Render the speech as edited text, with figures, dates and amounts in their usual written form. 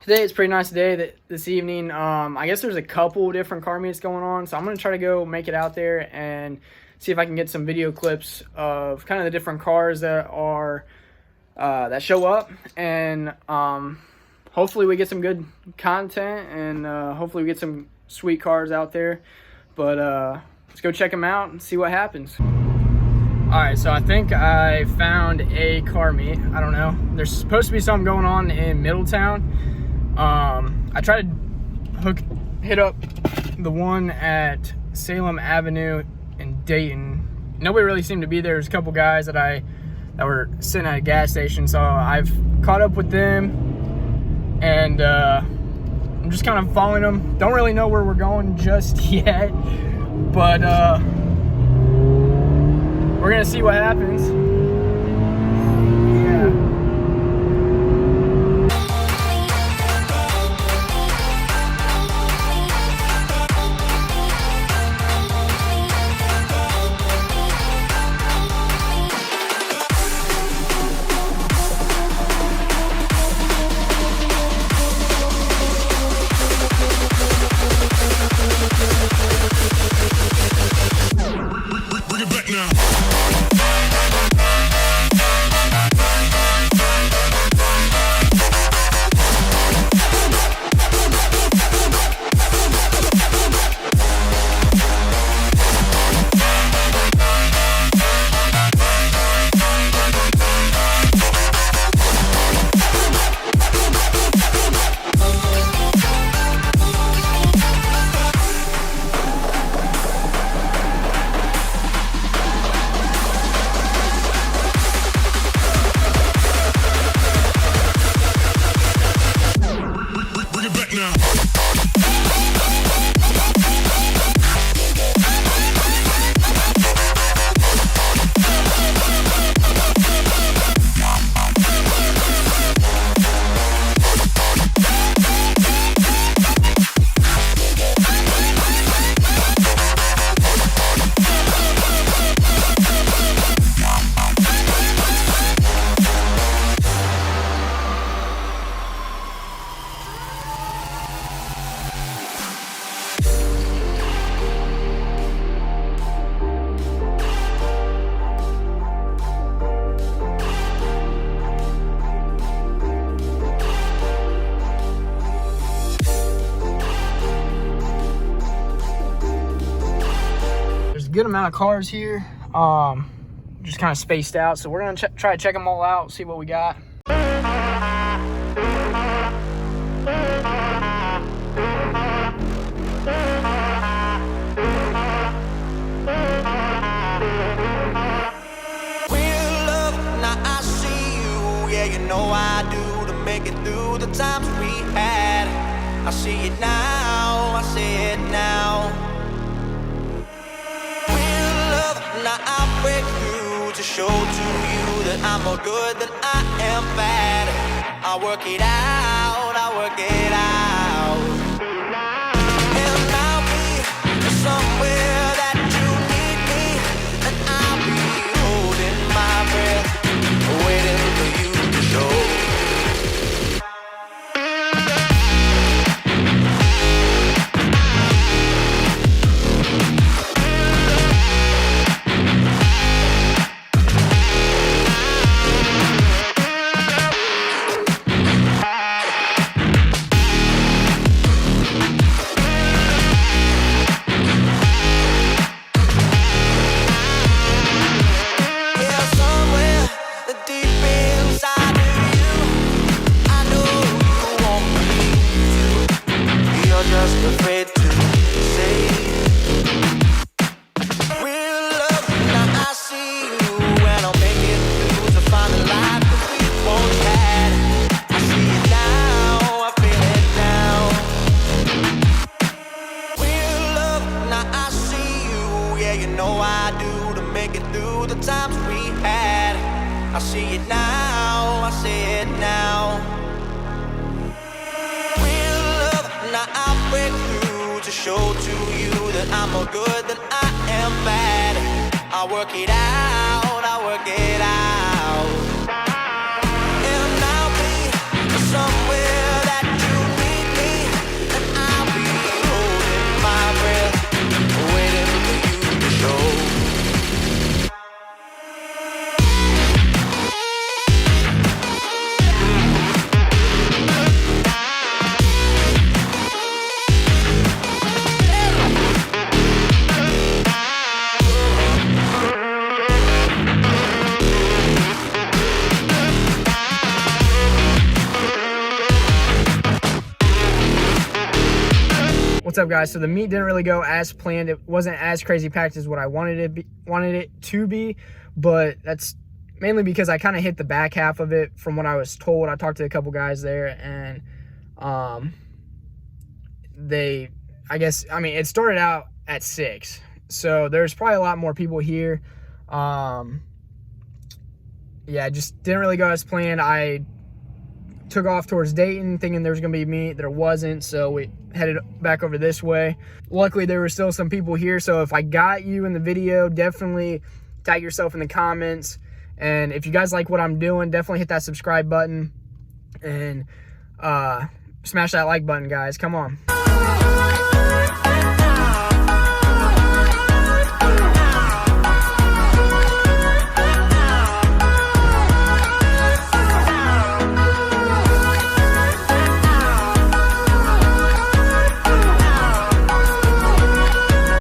Today it's a pretty nice day this evening. I guess there's a couple different car meets going on, so I'm going to try to go make it out there and see if I can get some video clips of kind of the different cars that are that show up, and hopefully we get some good content, and hopefully we get some sweet cars out there. But let's go check them out and see what happens. Alright, so I think I found a car meet. I don't know. There's supposed to be something going on in Middletown. I tried to hit up the one at Salem Avenue in Dayton. Nobody really seemed to be there. There's a couple guys that were sitting at a gas station, so I've caught up with them, and I'm just kind of following them. Don't really know where we're going just yet, but we're gonna see what happens. Yeah. Bring it back now. Good amount of cars here, just kind of spaced out, so we're gonna try to check them all out, see what we got. You know I do to make it through the times we had. I see it now, I see it now. Real love, now I break through to show to you that I'm more good than I am bad. I work it out, I work it out. And I'll be somewhere that you need me, and I'll be holding my breath, waiting for you to show. Times we had, I see it now, I see it now. Real love, now I break through to show to you that I'm more good than I am bad. I work it out, I work it out. And I'll be somewhere that you What's up, guys? So the meet didn't really go as planned. It wasn't as crazy packed as what I wanted it to be, but that's mainly because I kind of hit the back half of it from what I was told. I talked to a couple guys there, and it started out at 6, so there's probably a lot more people here. Yeah, it just didn't really go as planned. I took off towards Dayton thinking there was going to be a meet. There wasn't, so we headed back over this way. Luckily, there were still some people here, so if I got you in the video, definitely tag yourself in the comments. And if you guys like what I'm doing, definitely hit that subscribe button and smash that like button, guys. Come on.